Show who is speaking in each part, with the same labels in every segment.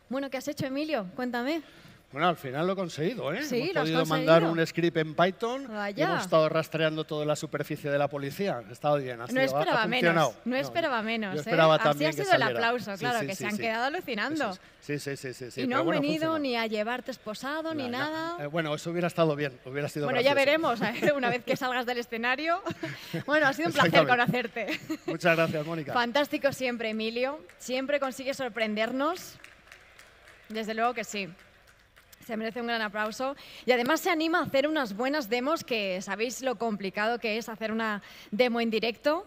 Speaker 1: Bueno, ¿qué has hecho, Emilio? Cuéntame.
Speaker 2: Bueno, al final lo he conseguido, ¿eh?
Speaker 1: Sí,
Speaker 2: Hemos
Speaker 1: lo has
Speaker 2: podido
Speaker 1: conseguido.
Speaker 2: mandar un script en Python y
Speaker 1: Vaya.
Speaker 2: hemos estado rastreando toda la superficie de la policía. Ha estado bien,
Speaker 1: No
Speaker 2: ha
Speaker 1: esperaba
Speaker 2: funcionado.
Speaker 1: menos, no esperaba menos.
Speaker 2: Yo esperaba
Speaker 1: Así
Speaker 2: también
Speaker 1: ha
Speaker 2: que
Speaker 1: sido el
Speaker 2: saliera.
Speaker 1: aplauso,
Speaker 2: Sí,
Speaker 1: claro,
Speaker 2: sí,
Speaker 1: que
Speaker 2: sí,
Speaker 1: se han
Speaker 2: sí.
Speaker 1: quedado alucinando.
Speaker 2: Sí, sí, sí, sí, sí.
Speaker 1: Y no
Speaker 2: Pero
Speaker 1: han
Speaker 2: bueno,
Speaker 1: venido
Speaker 2: funcionó.
Speaker 1: ni a llevarte esposado ni nada.
Speaker 2: Bueno, eso hubiera estado bien, hubiera sido
Speaker 1: Bueno, ya
Speaker 2: gracioso.
Speaker 1: veremos, una vez que salgas del escenario. Bueno, ha sido un placer
Speaker 2: Exactamente.
Speaker 1: conocerte.
Speaker 2: Muchas gracias, Mónica.
Speaker 1: Fantástico siempre, Emilio. Siempre consigues sorprendernos. Desde luego que sí. Se merece un gran aplauso. Y además se anima a hacer unas buenas demos, que sabéis lo complicado que es hacer una demo en directo.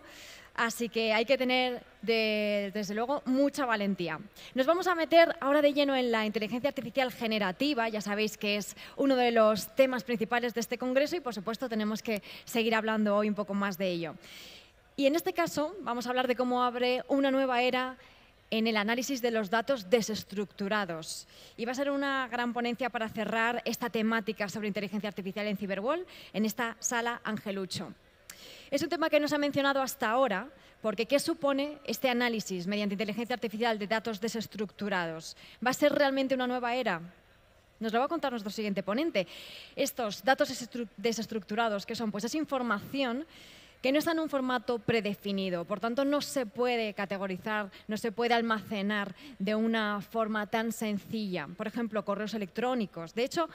Speaker 1: Así que hay que tener, desde luego, mucha valentía. Nos vamos a meter ahora de lleno en la inteligencia artificial generativa. Ya sabéis que es uno de los temas principales de este congreso y, por supuesto, tenemos que seguir hablando hoy un poco más de ello. Y en este caso vamos a hablar de cómo abre una nueva era en el análisis de los datos desestructurados. Y va a ser una gran ponencia para cerrar esta temática sobre inteligencia artificial en Cyberwall en esta sala Angelucho. Es un tema que no se ha mencionado hasta ahora, porque ¿qué supone este análisis mediante inteligencia artificial de datos desestructurados? ¿Va a ser realmente una nueva era? Nos lo va a contar nuestro siguiente ponente. Estos datos desestructurados, ¿qué son? Pues es información que no está en un formato predefinido, por tanto no se puede categorizar, no se puede almacenar de una forma tan sencilla. Por ejemplo, correos electrónicos. De hecho,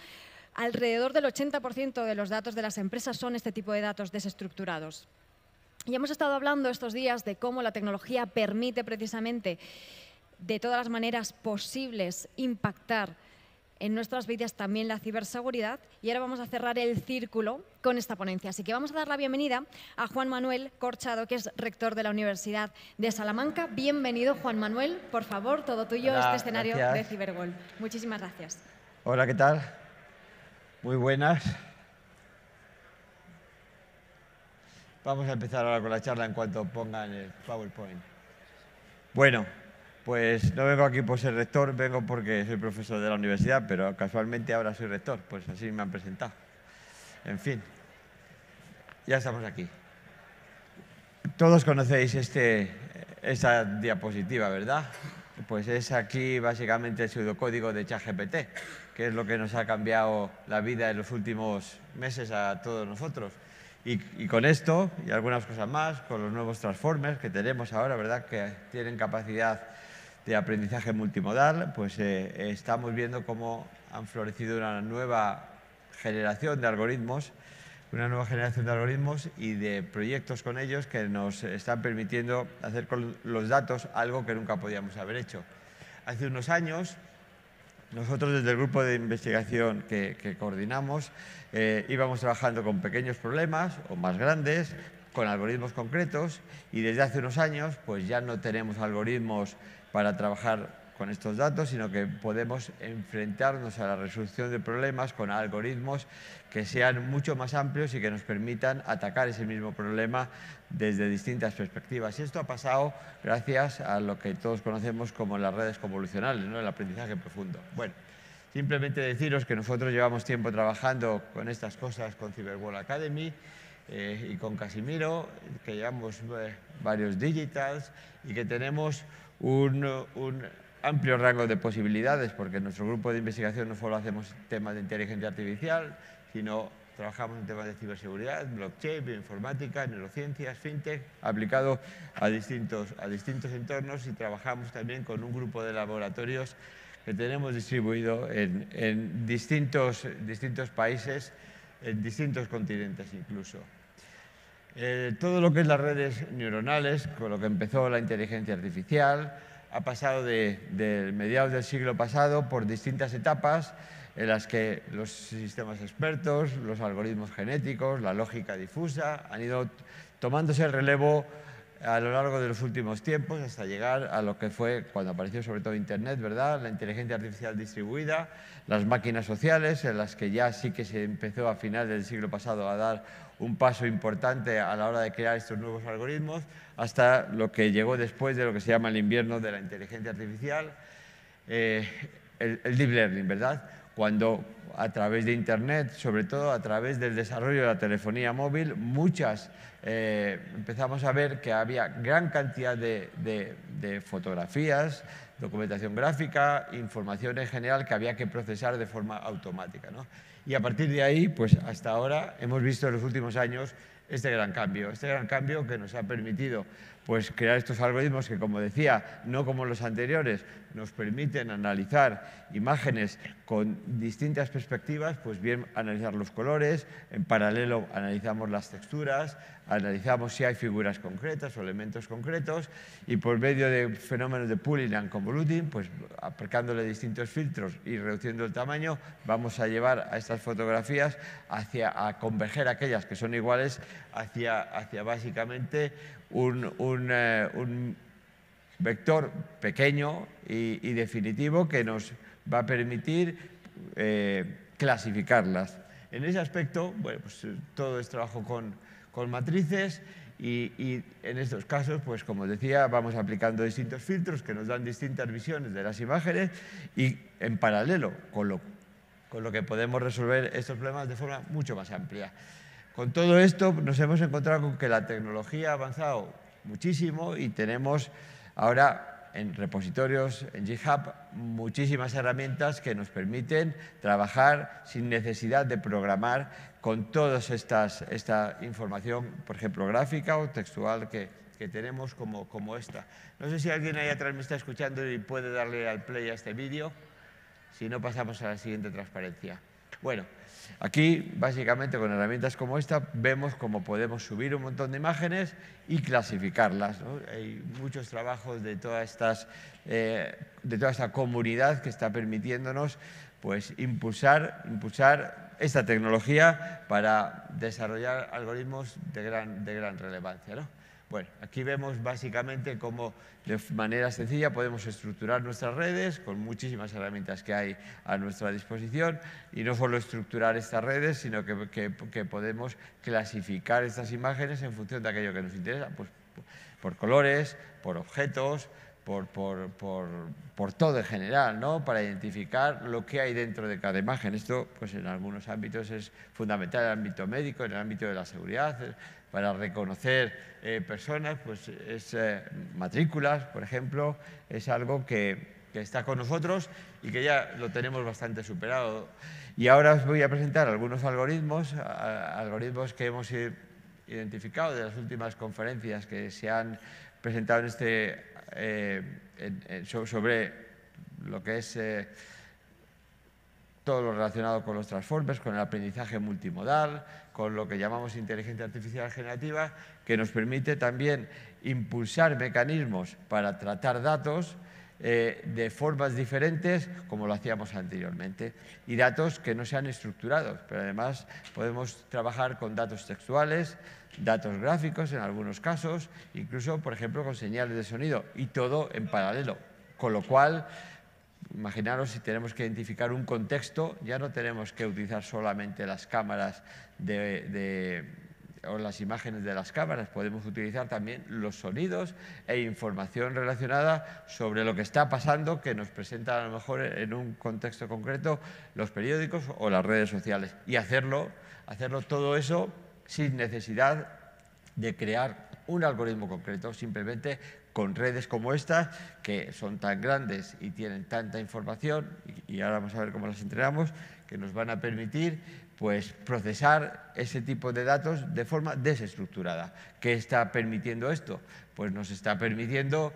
Speaker 1: alrededor del 80% de los datos de las empresas son este tipo de datos desestructurados. Y hemos estado hablando estos días de cómo la tecnología permite precisamente de todas las maneras posibles impactar en nuestras vidas también la ciberseguridad, y ahora vamos a cerrar el círculo con esta ponencia. Así que vamos a dar la bienvenida a Juan Manuel Corchado, que es rector de la Universidad de Salamanca. Bienvenido, Juan Manuel. Por favor, todo tuyo,
Speaker 3: Hola,
Speaker 1: este escenario
Speaker 3: gracias.
Speaker 1: de Cyberwall. Muchísimas gracias.
Speaker 3: Hola, ¿qué tal? Muy buenas. Vamos a empezar ahora con la charla en cuanto pongan el PowerPoint. Bueno, pues no vengo aquí por ser rector, vengo porque soy profesor de la universidad, pero casualmente ahora soy rector, pues así me han presentado. En fin, ya estamos aquí. Todos conocéis esta diapositiva, ¿verdad? Pues es aquí básicamente el pseudocódigo de ChatGPT, que es lo que nos ha cambiado la vida en los últimos meses a todos nosotros. Y con esto y algunas cosas más, con los nuevos transformers que tenemos ahora, ¿verdad?, que tienen capacidad de aprendizaje multimodal, pues estamos viendo cómo han florecido una nueva generación de algoritmos, y de proyectos con ellos que nos están permitiendo hacer con los datos algo que nunca podíamos haber hecho. Hace unos años, nosotros desde el grupo de investigación que coordinamos íbamos trabajando con pequeños problemas o más grandes, con algoritmos concretos, y desde hace unos años pues ya no tenemos algoritmos para trabajar con estos datos, sino que podemos enfrentarnos a la resolución de problemas con algoritmos que sean mucho más amplios y que nos permitan atacar ese mismo problema desde distintas perspectivas. Y esto ha pasado gracias a lo que todos conocemos como las redes convolucionales, ¿no?, el aprendizaje profundo. Bueno, simplemente deciros que nosotros llevamos tiempo trabajando con estas cosas con Cyberwall Academy y con Casimiro, que llevamos varios digitals y que tenemos un amplio rango de posibilidades, porque en nuestro grupo de investigación no solo hacemos temas de inteligencia artificial, sino trabajamos en temas de ciberseguridad, blockchain, bioinformática, neurociencias, fintech, aplicado a distintos entornos, y trabajamos también con un grupo de laboratorios que tenemos distribuido en distintos países, en distintos continentes incluso. Todo lo que es las redes neuronales, con lo que empezó la inteligencia artificial, ha pasado de mediados del siglo pasado por distintas etapas en las que los sistemas expertos, los algoritmos genéticos, la lógica difusa han ido tomándose el relevo a lo largo de los últimos tiempos hasta llegar a lo que fue cuando apareció sobre todo Internet, ¿verdad?, la inteligencia artificial distribuida, las máquinas sociales, en las que ya sí que se empezó a finales del siglo pasado a dar un paso importante a la hora de crear estos nuevos algoritmos, hasta lo que llegó después de lo que se llama el invierno de la inteligencia artificial, el deep learning, ¿verdad?, cuando a través de Internet, sobre todo a través del desarrollo de la telefonía móvil, empezamos a ver que había gran cantidad de fotografías, documentación gráfica, información en general que había que procesar de forma automática, ¿no? Y a partir de ahí, pues hasta ahora hemos visto en los últimos años este gran cambio que nos ha permitido pues, crear estos algoritmos que, como decía, no como los anteriores, nos permiten analizar imágenes con distintas perspectivas, pues bien analizar los colores, en paralelo analizamos las texturas, analizamos si hay figuras concretas o elementos concretos y por medio de fenómenos de pooling and convoluting, pues aplicándole distintos filtros y reduciendo el tamaño, vamos a llevar a estas fotografías a converger aquellas que son iguales hacia básicamente un vector pequeño y definitivo que nos va a permitir clasificarlas. En ese aspecto, bueno, pues todo es trabajo con matrices y en estos casos, pues como decía, vamos aplicando distintos filtros que nos dan distintas visiones de las imágenes y en paralelo con lo que podemos resolver estos problemas de forma mucho más amplia. Con todo esto nos hemos encontrado con que la tecnología ha avanzado muchísimo y tenemos ahora en repositorios, en GitHub, muchísimas herramientas que nos permiten trabajar sin necesidad de programar con toda esta información, por ejemplo, gráfica o textual que tenemos como esta. No sé si alguien ahí atrás me está escuchando y puede darle al play a este vídeo. Si no, pasamos a la siguiente transparencia. Bueno, aquí básicamente con herramientas como esta vemos cómo podemos subir un montón de imágenes y clasificarlas, ¿no? Hay muchos trabajos de toda esta comunidad que está permitiéndonos pues, impulsar esta tecnología para desarrollar algoritmos de gran relevancia, ¿no? Bueno, aquí vemos básicamente cómo de manera sencilla podemos estructurar nuestras redes con muchísimas herramientas que hay a nuestra disposición y no solo estructurar estas redes, sino que podemos clasificar estas imágenes en función de aquello que nos interesa, pues por colores, por objetos, por todo en general, ¿no? Para identificar lo que hay dentro de cada imagen. Esto, pues en algunos ámbitos es fundamental, en el ámbito médico, en el ámbito de la seguridad, para reconocer personas, pues matrículas, por ejemplo, es algo que está con nosotros y que ya lo tenemos bastante superado. Y ahora os voy a presentar algunos algoritmos que hemos identificado de las últimas conferencias que se han presentado sobre lo que es todo lo relacionado con los transformers, con el aprendizaje multimodal, con lo que llamamos inteligencia artificial generativa, que nos permite también impulsar mecanismos para tratar datos de formas diferentes como lo hacíamos anteriormente y datos que no sean estructurados, pero además podemos trabajar con datos textuales, datos gráficos en algunos casos, incluso, por ejemplo, con señales de sonido y todo en paralelo, con lo cual imaginaros si tenemos que identificar un contexto, ya no tenemos que utilizar solamente las cámaras o las imágenes de las cámaras, podemos utilizar también los sonidos e información relacionada sobre lo que está pasando que nos presentan a lo mejor en un contexto concreto los periódicos o las redes sociales y hacerlo todo eso sin necesidad de crear un algoritmo concreto, simplemente con redes como estas, que son tan grandes y tienen tanta información, y ahora vamos a ver cómo las entrenamos, que nos van a permitir pues, procesar ese tipo de datos de forma desestructurada. ¿Qué está permitiendo esto? Pues nos está permitiendo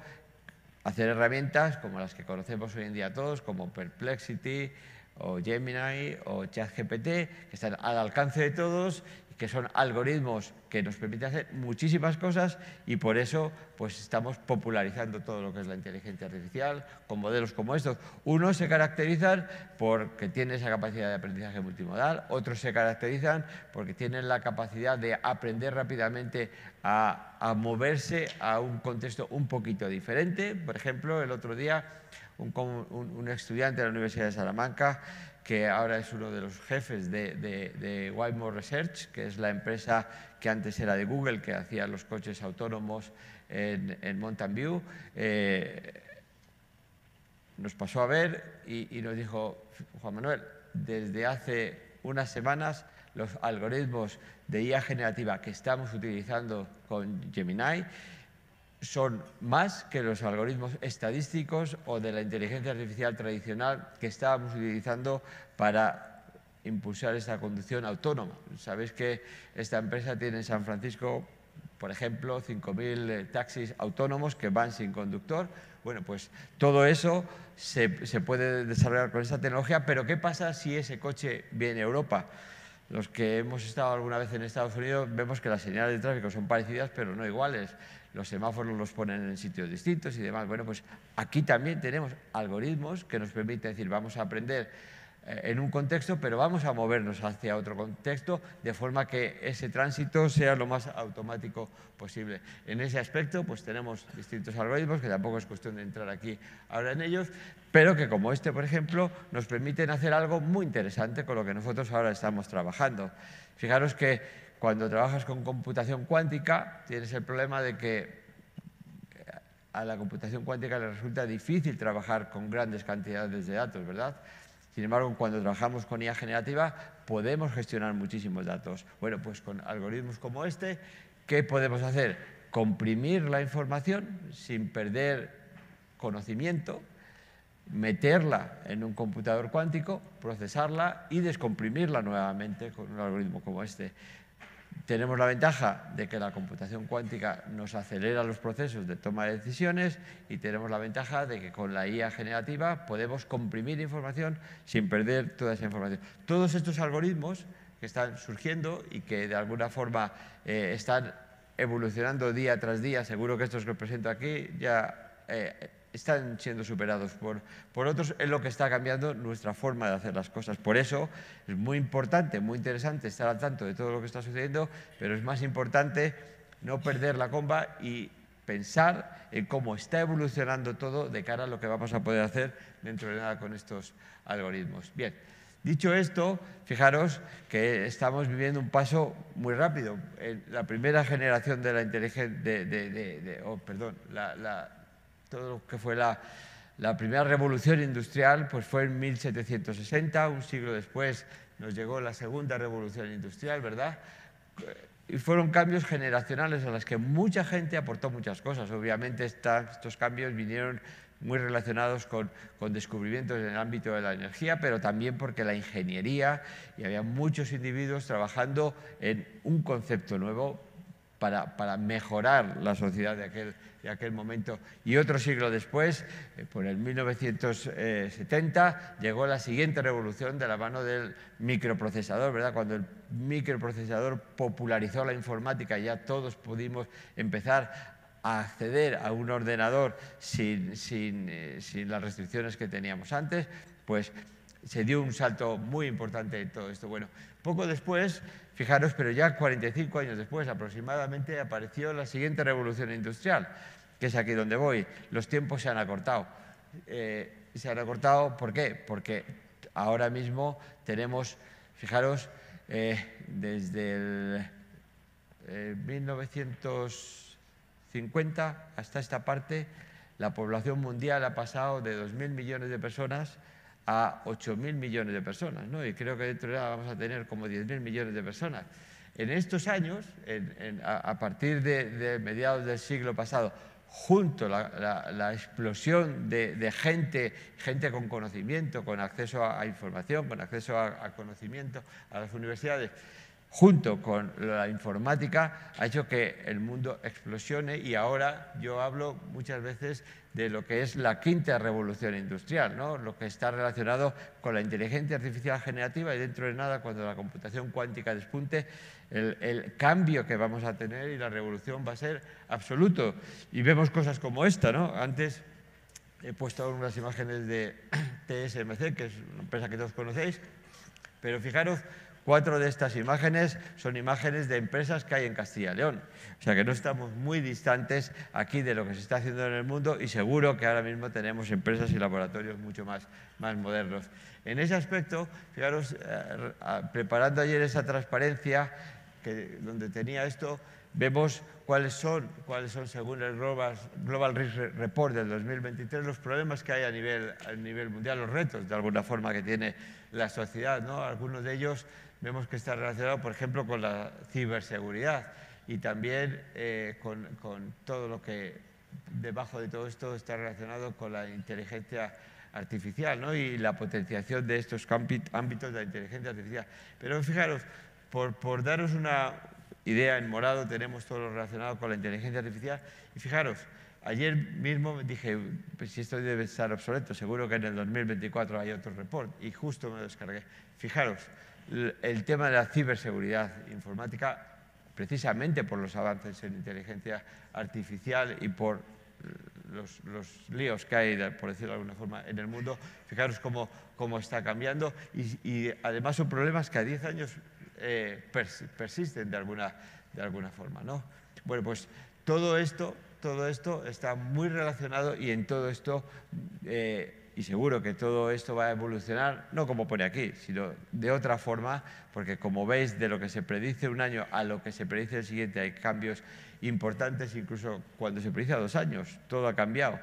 Speaker 3: hacer herramientas como las que conocemos hoy en día todos, como Perplexity o Gemini o ChatGPT, que están al alcance de todos, que son algoritmos que nos permiten hacer muchísimas cosas y por eso pues, estamos popularizando todo lo que es la inteligencia artificial con modelos como estos. Unos se caracterizan porque tienen esa capacidad de aprendizaje multimodal, otros se caracterizan porque tienen la capacidad de aprender rápidamente a moverse a un contexto un poquito diferente. Por ejemplo, el otro día un estudiante de la Universidad de Salamanca, que ahora es uno de los jefes de Waymo Research, que es la empresa que antes era de Google, que hacía los coches autónomos en Mountain View, nos pasó a ver y nos dijo: Juan Manuel, desde hace unas semanas los algoritmos de IA generativa que estamos utilizando con Gemini son más que los algoritmos estadísticos o de la inteligencia artificial tradicional que estábamos utilizando para impulsar esta conducción autónoma. Sabéis que esta empresa tiene en San Francisco, por ejemplo, 5.000 taxis autónomos que van sin conductor. Bueno, pues todo eso se puede desarrollar con esta tecnología, pero ¿qué pasa si ese coche viene a Europa? Los que hemos estado alguna vez en Estados Unidos vemos que las señales de tráfico son parecidas, pero no iguales. Los semáforos los ponen en sitios distintos y demás. Bueno, pues aquí también tenemos algoritmos que nos permiten decir, vamos a aprender en un contexto, pero vamos a movernos hacia otro contexto de forma que ese tránsito sea lo más automático posible. En ese aspecto, pues tenemos distintos algoritmos, que tampoco es cuestión de entrar aquí ahora en ellos, pero que como este, por ejemplo, nos permiten hacer algo muy interesante con lo que nosotros ahora estamos trabajando. Fijaros que cuando trabajas con computación cuántica, tienes el problema de que a la computación cuántica le resulta difícil trabajar con grandes cantidades de datos, ¿verdad? Sin embargo, cuando trabajamos con IA generativa, podemos gestionar muchísimos datos. Bueno, pues con algoritmos como este, ¿qué podemos hacer? Comprimir la información sin perder conocimiento, meterla en un computador cuántico, procesarla y descomprimirla nuevamente con un algoritmo como este. Tenemos la ventaja de que la computación cuántica nos acelera los procesos de toma de decisiones y tenemos la ventaja de que con la IA generativa podemos comprimir información sin perder toda esa información. Todos estos algoritmos que están surgiendo y que de alguna forma están evolucionando día tras día, seguro que estos que os presento aquí ya están siendo superados por otros, es lo que está cambiando nuestra forma de hacer las cosas. Por eso es muy importante, muy interesante estar al tanto de todo lo que está sucediendo, pero es más importante no perder la comba y pensar en cómo está evolucionando todo de cara a lo que vamos a poder hacer dentro de nada con estos algoritmos. Bien, dicho esto, fijaros que estamos viviendo un paso muy rápido. La primera generación de la inteligencia, todo lo que fue la primera revolución industrial pues fue en 1760, un siglo después nos llegó la segunda revolución industrial, ¿verdad? Y fueron cambios generacionales a los que mucha gente aportó muchas cosas. Obviamente estos cambios vinieron muy relacionados con descubrimientos en el ámbito de la energía, pero también porque la ingeniería, y había muchos individuos trabajando en un concepto nuevo para mejorar la sociedad de aquel momento. Y otro siglo después, por el 1970, llegó la siguiente revolución de la mano del microprocesador, ¿verdad? Cuando el microprocesador popularizó la informática, ya todos pudimos empezar a acceder a un ordenador sin las restricciones que teníamos antes, pues se dio un salto muy importante en todo esto. Bueno, poco después, fijaros, pero ya 45 años después aproximadamente, apareció la siguiente revolución industrial, que es aquí donde voy. Los tiempos se han acortado. Se han acortado, ¿por qué? Porque ahora mismo tenemos, fijaros, desde el 1950 hasta esta parte, la población mundial ha pasado de 2.000 millones de personas a 8.000 millones de personas, ¿no? Y creo que dentro de nada vamos a tener como 10.000 millones de personas. En estos años, a partir de mediados del siglo pasado, junto la explosión de gente con conocimiento, con acceso a información, con acceso a conocimiento, a las universidades, junto con la informática, ha hecho que el mundo explosione y ahora yo hablo muchas veces de lo que es la quinta revolución industrial, ¿no? Lo que está relacionado con la inteligencia artificial generativa y dentro de nada, cuando la computación cuántica despunte, el cambio que vamos a tener y la revolución va a ser absoluto. Y vemos cosas como esta, ¿no? Antes he puesto unas imágenes de TSMC, que es una empresa que todos conocéis, pero fijaros, 4 de estas imágenes son imágenes de empresas que hay en Castilla y León. O sea que no estamos muy distantes aquí de lo que se está haciendo en el mundo y seguro que ahora mismo tenemos empresas y laboratorios mucho más modernos. En ese aspecto, fijaros, preparando ayer esa transparencia donde tenía esto, vemos cuáles son según el Global Risk Report del 2023 los problemas que hay a nivel mundial, los retos de alguna forma que tiene la sociedad, ¿no? Algunos de ellos vemos que está relacionado, por ejemplo, con la ciberseguridad y también con todo lo que debajo de todo esto está relacionado con la inteligencia artificial, ¿no? Y la potenciación de estos ámbitos de la inteligencia artificial. Pero fijaros, por daros una idea, en morado tenemos todo lo relacionado con la inteligencia artificial. Y fijaros, ayer mismo dije, pues si esto debe estar obsoleto, seguro que en el 2024 hay otro report, y justo me lo descargué. Fijaros, el tema de la ciberseguridad informática, precisamente por los avances en inteligencia artificial y por los líos que hay, por decirlo de alguna forma, en el mundo, fijaros cómo está cambiando y además son problemas que a 10 años persisten de alguna forma, ¿no? Bueno, pues todo esto está muy relacionado y en todo esto, y seguro que todo esto va a evolucionar, no como pone aquí, sino de otra forma, porque como veis, de lo que se predice un año a lo que se predice el siguiente hay cambios importantes, incluso cuando se predice a 2 años, todo ha cambiado,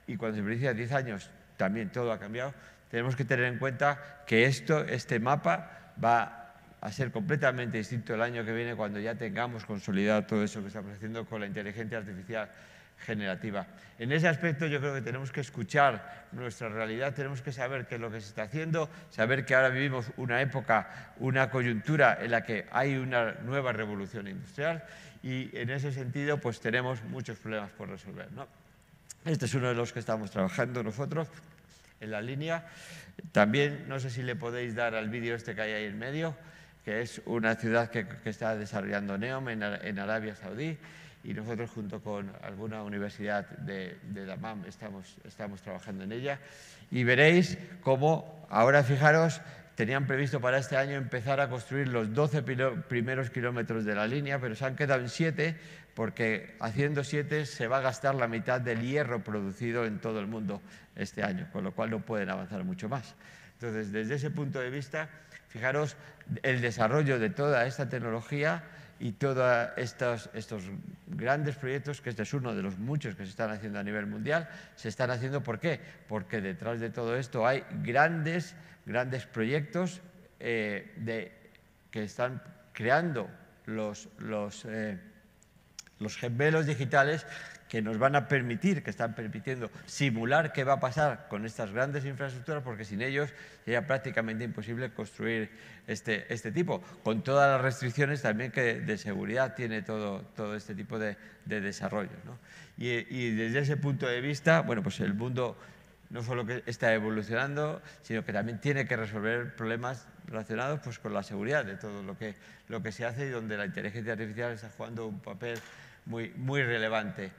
Speaker 3: y cuando se predice a 10 años, también todo ha cambiado. Tenemos que tener en cuenta que este mapa va a ser completamente distinto el año que viene cuando ya tengamos consolidado todo eso que estamos haciendo con la inteligencia artificial generativa. En ese aspecto yo creo que tenemos que escuchar nuestra realidad, tenemos que saber qué es lo que se está haciendo, saber que ahora vivimos una época, una coyuntura en la que hay una nueva revolución industrial y en ese sentido pues tenemos muchos problemas por resolver, ¿no? Este es uno de los que estamos trabajando nosotros en la línea. También, no sé si le podéis dar al vídeo este que hay ahí en medio, que es una ciudad que está desarrollando NEOM en Arabia Saudí, y nosotros junto con alguna universidad de Dammam estamos trabajando en ella. Y veréis cómo, ahora fijaros, tenían previsto para este año empezar a construir los 12 primeros kilómetros de la línea, pero se han quedado en 7 porque haciendo 7 se va a gastar la mitad del hierro producido en todo el mundo este año, con lo cual no pueden avanzar mucho más. Entonces, desde ese punto de vista, fijaros el desarrollo de toda esta tecnología y todos estos grandes proyectos, que este es uno de los muchos que se están haciendo a nivel mundial, se están haciendo ¿por qué? Porque detrás de todo esto hay grandes proyectos que están creando los gemelos digitales que nos van a permitir, que están permitiendo simular qué va a pasar con estas grandes infraestructuras, porque sin ellos sería prácticamente imposible construir este tipo, con todas las restricciones también que de seguridad tiene todo este tipo de desarrollos, ¿no? Y desde ese punto de vista, bueno, pues el mundo no solo que está evolucionando, sino que también tiene que resolver problemas relacionados pues, con la seguridad de todo lo que se hace y donde la inteligencia artificial está jugando un papel muy relevante.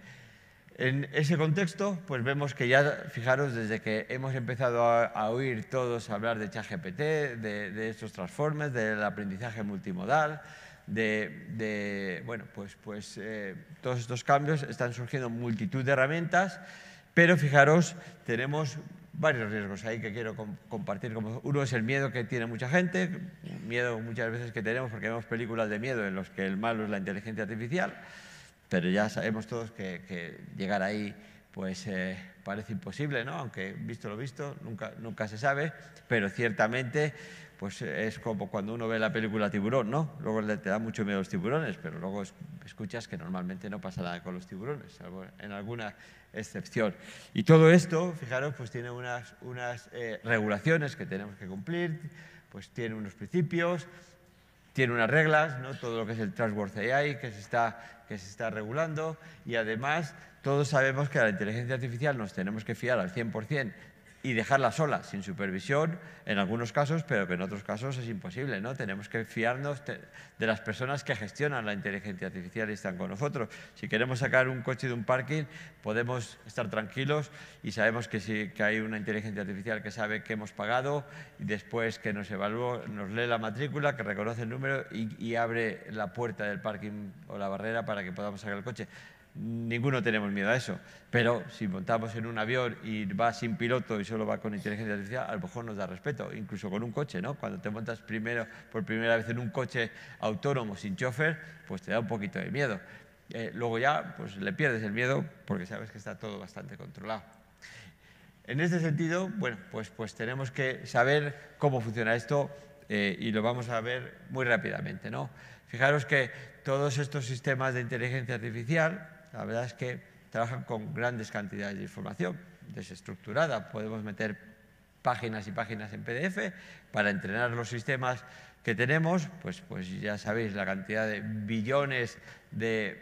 Speaker 3: En ese contexto, pues vemos que ya, fijaros, desde que hemos empezado a oír todos hablar de ChatGPT, de estos transformers, del aprendizaje multimodal, bueno, pues todos estos cambios están surgiendo multitud de herramientas, pero fijaros, tenemos varios riesgos ahí que quiero compartir. Uno es el miedo que tiene mucha gente, miedo muchas veces que tenemos porque vemos películas de miedo en los que el malo es la inteligencia artificial, pero ya sabemos todos que llegar ahí pues parece imposible, ¿no? Aunque visto lo visto, nunca se sabe, pero ciertamente pues es como cuando uno ve la película Tiburón, ¿no? Luego te da mucho miedo los tiburones, pero luego escuchas que normalmente no pasa nada con los tiburones, salvo en alguna excepción. Y todo esto, fijaros, pues tiene unas regulaciones que tenemos que cumplir, pues tiene unos principios, tiene unas reglas, ¿no? Todo lo que es el Trustworthy AI que se está regulando, y además todos sabemos que a la inteligencia artificial nos tenemos que fiar al 100% y dejarla sola, sin supervisión, en algunos casos, pero que en otros casos es imposible, ¿no? Tenemos que fiarnos de las personas que gestionan la inteligencia artificial y están con nosotros. Si queremos sacar un coche de un parking, podemos estar tranquilos y sabemos que hay una inteligencia artificial que sabe que hemos pagado y después que nos evalúa, nos lee la matrícula, que reconoce el número y abre la puerta del parking o la barrera para que podamos sacar el coche. Ninguno tenemos miedo a eso, pero si montamos en un avión y va sin piloto y solo va con inteligencia artificial, a lo mejor nos da respeto, incluso con un coche, ¿no? Cuando te montas por primera vez en un coche autónomo sin chofer, pues te da un poquito de miedo. Luego ya pues le pierdes el miedo porque sabes que está todo bastante controlado. En este sentido, bueno, pues tenemos que saber cómo funciona esto y lo vamos a ver muy rápidamente, ¿no? Fijaros que todos estos sistemas de inteligencia artificial, la verdad es que trabajan con grandes cantidades de información desestructurada. Podemos meter páginas y páginas en PDF para entrenar los sistemas que tenemos, pues ya sabéis la cantidad de billones de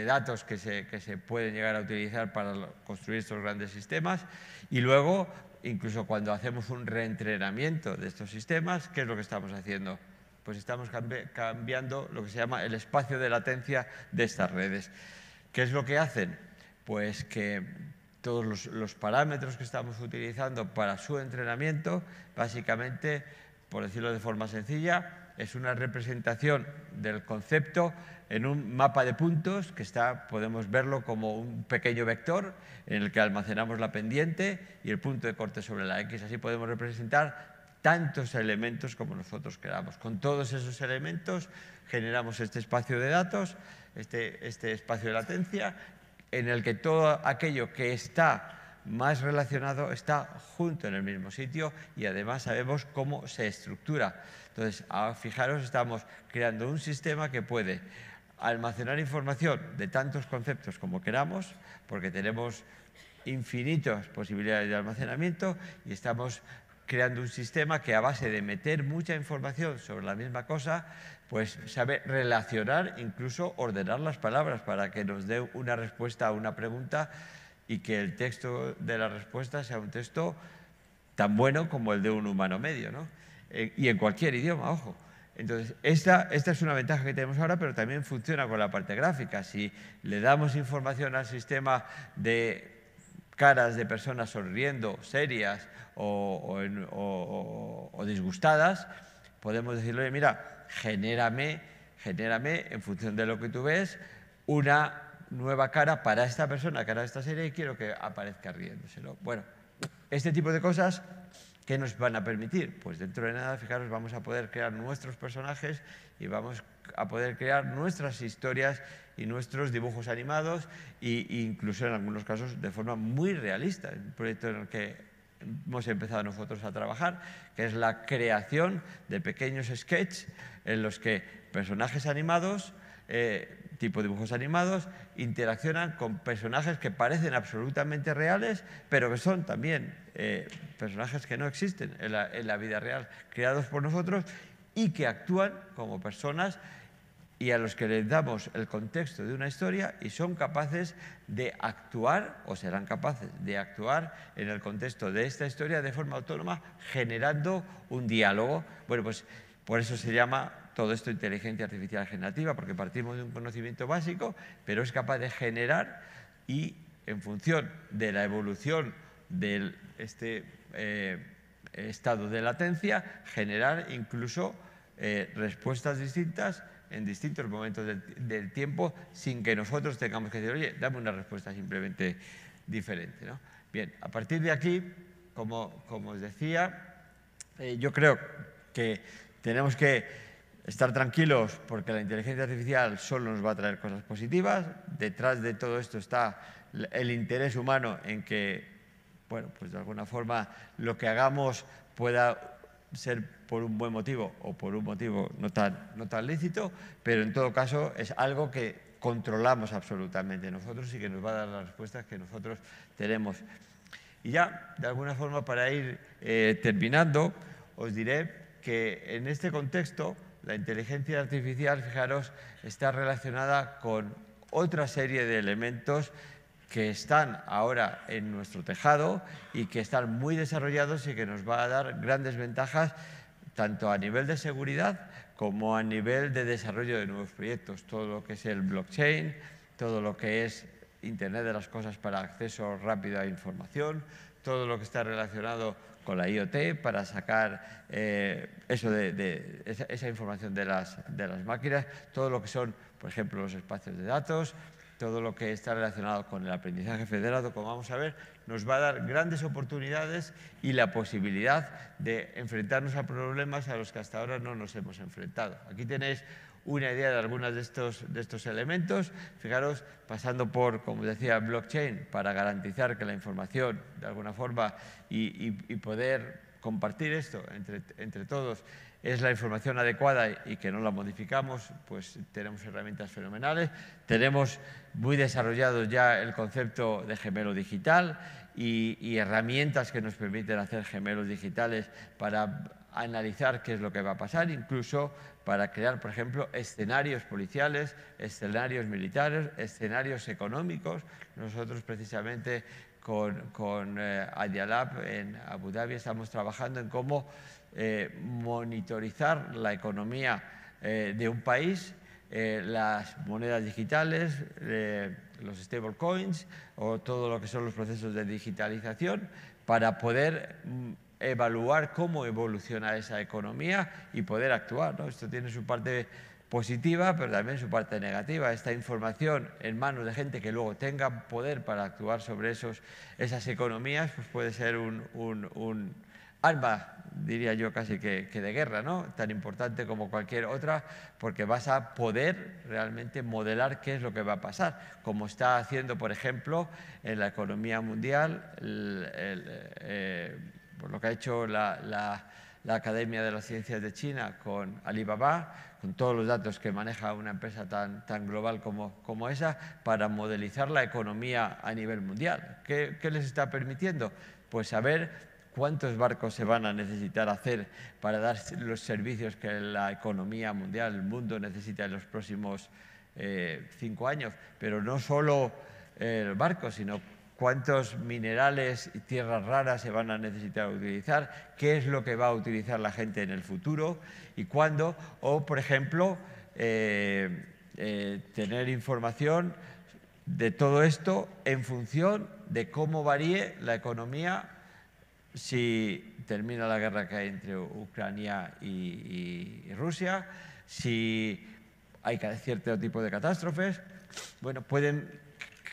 Speaker 3: datos que se pueden llegar a utilizar para construir estos grandes sistemas. Y luego, incluso cuando hacemos un reentrenamiento de estos sistemas, ¿qué es lo que estamos haciendo? Pues estamos cambiando lo que se llama el espacio de latencia de estas redes. ¿Qué es lo que hacen? Pues que todos los parámetros que estamos utilizando para su entrenamiento, básicamente, por decirlo de forma sencilla, es una representación del concepto en un mapa de puntos que podemos verlo como un pequeño vector en el que almacenamos la pendiente y el punto de corte sobre la X. Así podemos representar tantos elementos como nosotros queramos. Con todos esos elementos generamos este espacio de datos, este espacio de latencia, en el que todo aquello que está más relacionado está junto en el mismo sitio y además sabemos cómo se estructura. Entonces, fijaros, estamos creando un sistema que puede almacenar información de tantos conceptos como queramos, porque tenemos infinitas posibilidades de almacenamiento, y estamos creando un sistema que, a base de meter mucha información sobre la misma cosa, pues sabe relacionar, incluso ordenar las palabras para que nos dé una respuesta a una pregunta y que el texto de la respuesta sea un texto tan bueno como el de un humano medio, ¿no? Y en cualquier idioma, ojo. Entonces, esta es una ventaja que tenemos ahora, pero también funciona con la parte gráfica. Si le damos información al sistema de caras de personas sonriendo, serias o disgustadas, podemos decirle, oye, mira, genérame, en función de lo que tú ves, una nueva cara para esta persona, cara de esta serie, y quiero que aparezca riéndoselo. Bueno, este tipo de cosas, ¿qué nos van a permitir? Pues dentro de nada, fijaros, vamos a poder crear nuestros personajes y vamos a poder crear nuestras historias y nuestros dibujos animados, e incluso en algunos casos de forma muy realista. Un proyecto en el que hemos empezado nosotros a trabajar, que es la creación de pequeños sketches en los que personajes animados, tipo dibujos animados, interaccionan con personajes que parecen absolutamente reales, pero que son también personajes que no existen en la vida real, creados por nosotros y que actúan como personas, y a los que les damos el contexto de una historia y son capaces de actuar, o serán capaces de actuar en el contexto de esta historia de forma autónoma, generando un diálogo. Bueno, pues por eso se llama todo esto inteligencia artificial generativa, porque partimos de un conocimiento básico, pero es capaz de generar y, en función de la evolución de este estado de latencia, generar incluso respuestas distintas en distintos momentos del tiempo, sin que nosotros tengamos que decir, oye, dame una respuesta simplemente diferente, ¿no? Bien, a partir de aquí, como os decía, yo creo que tenemos que estar tranquilos, porque la inteligencia artificial solo nos va a traer cosas positivas. Detrás de todo esto está el interés humano en que, bueno, pues de alguna forma lo que hagamos pueda ser por un buen motivo o por un motivo no tan lícito, pero en todo caso es algo que controlamos absolutamente nosotros y que nos va a dar las respuestas que nosotros tenemos. Y ya, de alguna forma, para ir terminando, os diré que en este contexto la inteligencia artificial, fijaros, está relacionada con otra serie de elementos que están ahora en nuestro tejado y que están muy desarrollados y que nos va a dar grandes ventajas tanto a nivel de seguridad como a nivel de desarrollo de nuevos proyectos. Todo lo que es el blockchain, todo lo que es Internet de las Cosas para acceso rápido a información, todo lo que está relacionado con la IoT para sacar esa información de las máquinas, todo lo que son, por ejemplo, los espacios de datos, todo lo que está relacionado con el aprendizaje federado, como vamos a ver, nos va a dar grandes oportunidades y la posibilidad de enfrentarnos a problemas a los que hasta ahora no nos hemos enfrentado. Aquí tenéis una idea de algunos de estos elementos. Fijaros, pasando por, como decía, blockchain, para garantizar que la información, de alguna forma, y poder compartir esto entre todos es la información adecuada y que no la modificamos, pues tenemos herramientas fenomenales. Tenemos muy desarrollado ya el concepto de gemelo digital y herramientas que nos permiten hacer gemelos digitales para analizar qué es lo que va a pasar, incluso para crear, por ejemplo, escenarios policiales, escenarios militares, escenarios económicos. Nosotros precisamente con Idea Lab en Abu Dhabi estamos trabajando en cómo monitorizar la economía de un país, las monedas digitales, los stablecoins o todo lo que son los procesos de digitalización para poder evaluar cómo evoluciona esa economía y poder actuar, ¿no? Esto tiene su parte positiva, pero también su parte negativa. Esta información en manos de gente que luego tenga poder para actuar sobre esas economías, pues puede ser un arma, diría yo, casi que de guerra, ¿no? Tan importante como cualquier otra, porque vas a poder realmente modelar qué es lo que va a pasar, como está haciendo, por ejemplo, en la economía mundial, por lo que ha hecho la Academia de las Ciencias de China con Alibaba, con todos los datos que maneja una empresa tan global como esa, para modelizar la economía a nivel mundial. ¿Qué les está permitiendo? Pues saber cuántos barcos se van a necesitar hacer para dar los servicios que la economía mundial, el mundo necesita en los próximos 5 años. Pero no solo barcos, sino cuántos minerales y tierras raras se van a necesitar utilizar, qué es lo que va a utilizar la gente en el futuro y cuándo. O, por ejemplo, tener información de todo esto en función de cómo varíe la economía si termina la guerra que hay entre Ucrania y Rusia, si hay cierto tipo de catástrofes. Bueno, pueden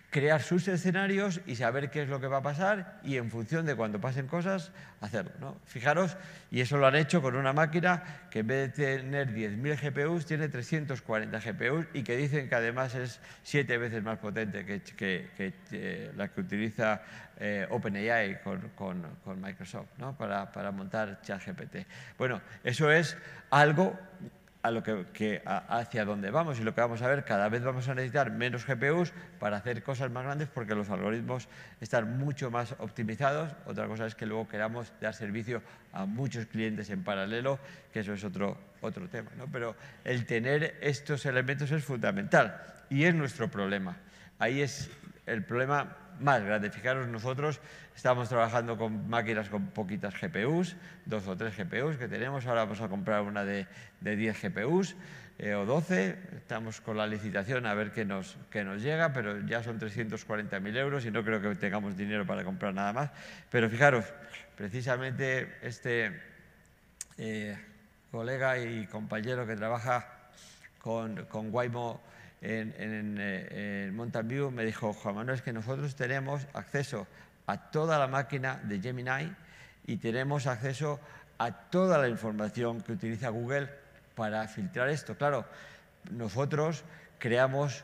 Speaker 3: crear sus escenarios y saber qué es lo que va a pasar y en función de cuando pasen cosas, hacerlo, ¿no? Fijaros, y eso lo han hecho con una máquina que en vez de tener 10.000 GPUs, tiene 340 GPUs y que dicen que además es 7 veces más potente que la que utiliza OpenAI con Microsoft, ¿no? para montar ChatGPT. Bueno, eso es algo hacia dónde vamos y lo que vamos a ver, cada vez vamos a necesitar menos GPUs para hacer cosas más grandes porque los algoritmos están mucho más optimizados. Otra cosa es que luego queramos dar servicio a muchos clientes en paralelo, que eso es otro tema, ¿no? Pero el tener estos elementos es fundamental y es nuestro problema. Ahí es el problema más grande. Fijaros, nosotros estamos trabajando con máquinas con poquitas GPUs, 2 o 3 GPUs que tenemos. Ahora vamos a comprar una de 10 GPUs o 12. Estamos con la licitación a ver qué nos llega, pero ya son 340.000 euros y no creo que tengamos dinero para comprar nada más. Pero fijaros, precisamente este colega y compañero que trabaja con Waymo en Mountain View me dijo: Juan Manuel, es que nosotros tenemos acceso a toda la máquina de Gemini y tenemos acceso a toda la información que utiliza Google para filtrar esto. Claro, nosotros creamos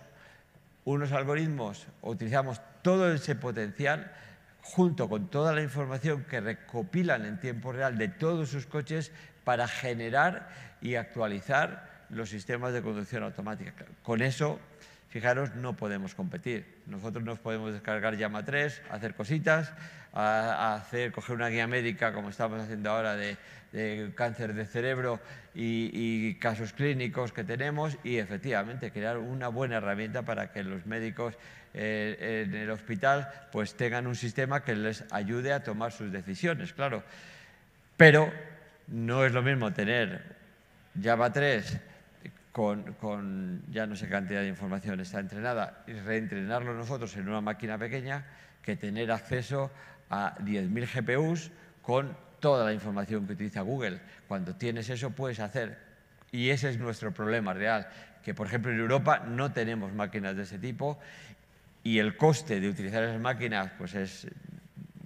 Speaker 3: unos algoritmos, utilizamos todo ese potencial junto con toda la información que recopilan en tiempo real de todos sus coches para generar y actualizar los sistemas de conducción automática. Con eso, fijaros, no podemos competir. Nosotros nos podemos descargar Llama 3, hacer cositas, coger una guía médica, como estamos haciendo ahora, de cáncer de cerebro y casos clínicos que tenemos y, efectivamente, crear una buena herramienta para que los médicos en el hospital pues tengan un sistema que les ayude a tomar sus decisiones, claro. Pero no es lo mismo tener Java 3 con ya no sé cantidad de información está entrenada y reentrenarlo nosotros en una máquina pequeña que tener acceso a 10.000 GPUs con toda la información que utiliza Google. Cuando tienes eso puedes hacer, y ese es nuestro problema real, que por ejemplo en Europa no tenemos máquinas de ese tipo y el coste de utilizar esas máquinas pues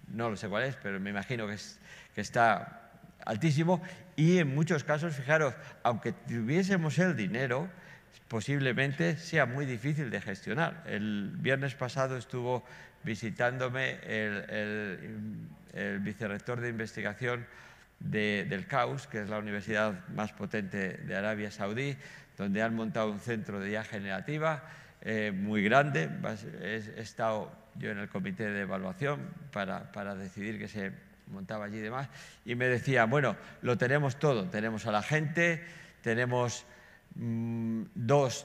Speaker 3: no lo sé cuál es, pero me imagino que está altísimo y en muchos casos, fijaros, aunque tuviésemos el dinero, posiblemente sea muy difícil de gestionar. El viernes pasado estuvo visitándome el vicerrector de investigación del CAUS, que es la universidad más potente de Arabia Saudí, donde han montado un centro de IA generativa muy grande. He estado yo en el comité de evaluación para decidir que se montaba allí y demás, y me decía, bueno, lo tenemos todo, tenemos a la gente, tenemos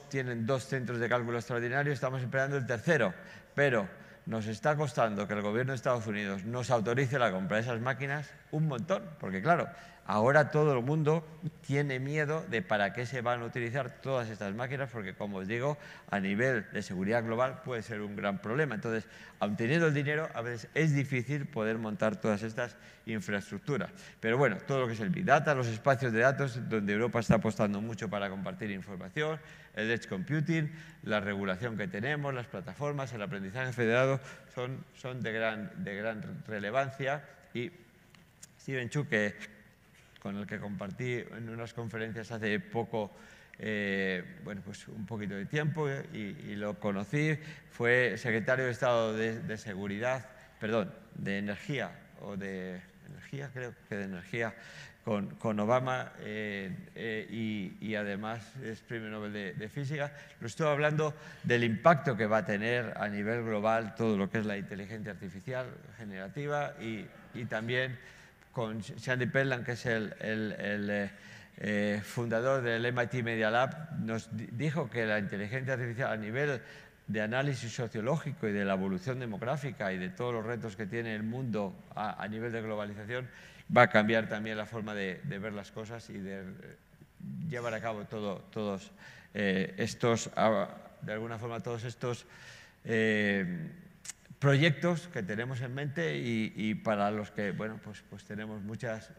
Speaker 3: tienen 2 centros de cálculo extraordinario, estamos esperando el tercero, pero nos está costando que el gobierno de Estados Unidos nos autorice la compra de esas máquinas un montón, porque claro, ahora todo el mundo tiene miedo de para qué se van a utilizar todas estas máquinas, porque como os digo, a nivel de seguridad global puede ser un gran problema. Entonces, aun teniendo el dinero, a veces es difícil poder montar todas estas infraestructuras. Pero bueno, todo lo que es el Big Data, los espacios de datos, donde Europa está apostando mucho para compartir información, el Edge Computing, la regulación que tenemos, las plataformas, el aprendizaje federado, son de gran relevancia. Y Steven Chu, con el que compartí en unas conferencias hace poco, bueno, pues un poquito de tiempo, y lo conocí, fue secretario de Estado de Seguridad, perdón, de Energía, o de Energía, creo que de Energía, con Obama, y además es premio Nobel de Física. Lo estoy hablando del impacto que va a tener a nivel global todo lo que es la inteligencia artificial generativa, y también con Shandy Perlan, que es el fundador del MIT Media Lab, nos dijo que la inteligencia artificial a nivel de análisis sociológico y de la evolución demográfica y de todos los retos que tiene el mundo a nivel de globalización va a cambiar también la forma de ver las cosas y de llevar a cabo todos estos, de alguna forma, todos estos proyectos que tenemos en mente y para los que, bueno, pues tenemos muchas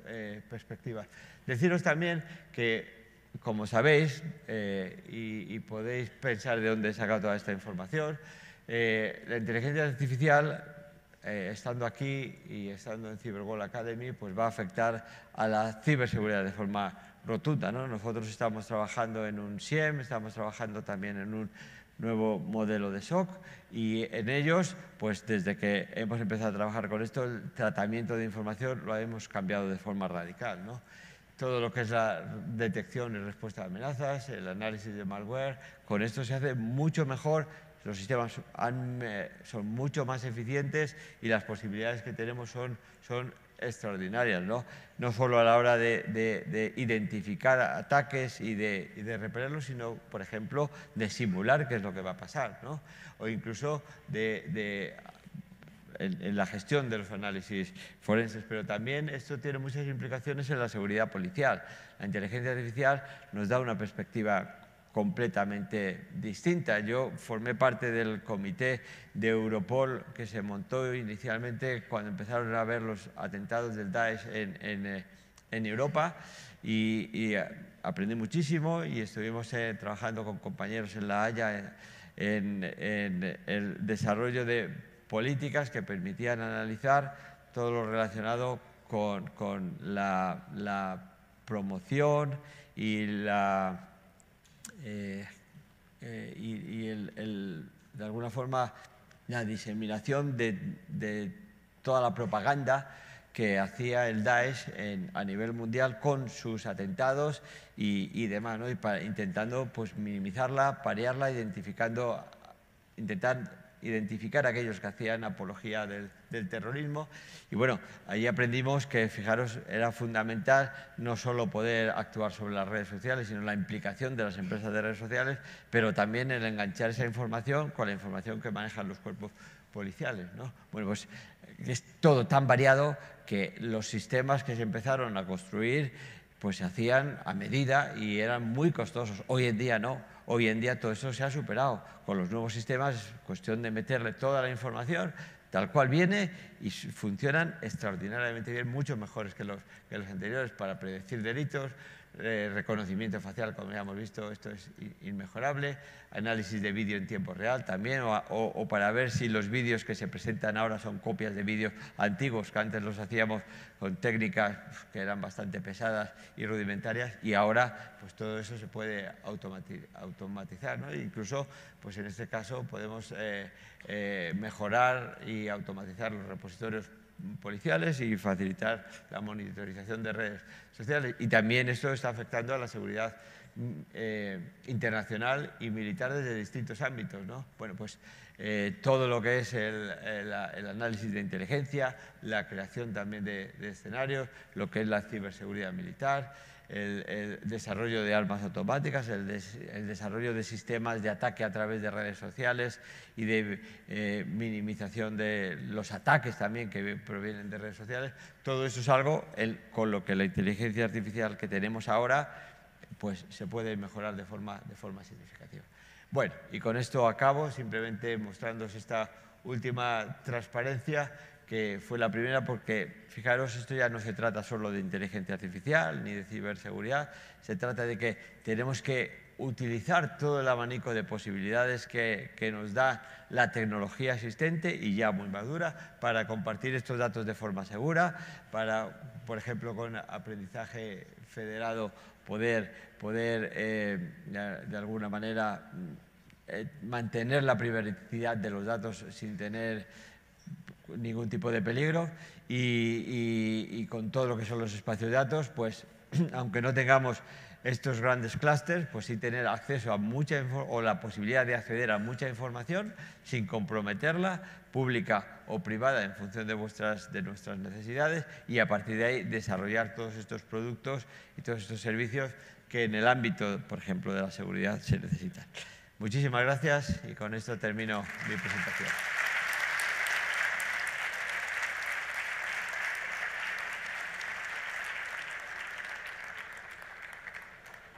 Speaker 3: perspectivas. Deciros también que, como sabéis, y podéis pensar de dónde he sacado toda esta información, la inteligencia artificial, estando aquí y estando en Cyberwall Academy, pues va a afectar a la ciberseguridad de forma rotunda, ¿no? Nosotros estamos trabajando en un SIEM, estamos trabajando también en un nuevo modelo de SOC, y en ellos, pues desde que hemos empezado a trabajar con esto, el tratamiento de información lo hemos cambiado de forma radical, ¿no? Todo lo que es la detección y respuesta a amenazas, el análisis de malware, con esto se hace mucho mejor, los sistemas son mucho más eficientes y las posibilidades que tenemos son extraordinarias, ¿no? No solo a la hora de identificar ataques y de repelerlos, sino, por ejemplo, de simular qué es lo que va a pasar, ¿no? O incluso en la gestión de los análisis forenses, pero también esto tiene muchas implicaciones en la seguridad policial. La inteligencia artificial nos da una perspectiva completamente distinta. Yo formé parte del comité de Europol que se montó inicialmente cuando empezaron a ver los atentados del Daesh en Europa, y aprendí muchísimo, y estuvimos trabajando con compañeros en La Haya en el desarrollo de políticas que permitían analizar todo lo relacionado con la promoción y de alguna forma la diseminación de toda la propaganda que hacía el Daesh a nivel mundial con sus atentados y demás, ¿no? Intentando pues minimizarla, parearla, intentar identificar a aquellos que hacían apología del terrorismo. Y bueno, ahí aprendimos que, fijaros, era fundamental no solo poder actuar sobre las redes sociales, sino la implicación de las empresas de redes sociales, pero también el enganchar esa información con la información que manejan los cuerpos policiales, ¿no? Bueno, pues es todo tan variado que los sistemas que se empezaron a construir pues se hacían a medida y eran muy costosos. Hoy en día no. Hoy en día todo eso se ha superado. Con los nuevos sistemas es cuestión de meterle toda la información tal cual viene y funcionan extraordinariamente bien, mucho mejores que los anteriores para predecir delitos, reconocimiento facial, como ya hemos visto, esto es inmejorable, análisis de vídeo en tiempo real también, o para ver si los vídeos que se presentan ahora son copias de vídeos antiguos, que antes los hacíamos con técnicas que eran bastante pesadas y rudimentarias, y ahora pues todo eso se puede automatizar, ¿no? Incluso pues en este caso podemos mejorar y automatizar los repositorios policiales y facilitar la monitorización de redes sociales. Y también esto está afectando a la seguridad internacional y militar desde distintos ámbitos, ¿no? Bueno, pues todo lo que es el análisis de inteligencia, la creación también de escenarios, lo que es la ciberseguridad militar, el desarrollo de armas automáticas, el desarrollo de sistemas de ataque a través de redes sociales y de minimización de los ataques también que provienen de redes sociales. Todo eso es algo con lo que la inteligencia artificial que tenemos ahora pues se puede mejorar de forma significativa. Bueno, y con esto acabo, simplemente mostrándoos esta última transparencia, que fue la primera porque, fijaros, esto ya no se trata solo de inteligencia artificial ni de ciberseguridad, se trata de que tenemos que utilizar todo el abanico de posibilidades que nos da la tecnología existente y ya muy madura para compartir estos datos de forma segura, para, por ejemplo, con aprendizaje federado poder de alguna manera mantener la privacidad de los datos sin tener ningún tipo de peligro y con todo lo que son los espacios de datos, pues aunque no tengamos estos grandes clústeres, pues sí tener acceso a mucha o la posibilidad de acceder a mucha información sin comprometerla, pública o privada en función de nuestras necesidades, y a partir de ahí desarrollar todos estos productos y todos estos servicios que en el ámbito, por ejemplo, de la seguridad se necesitan. Muchísimas gracias y con esto termino mi presentación.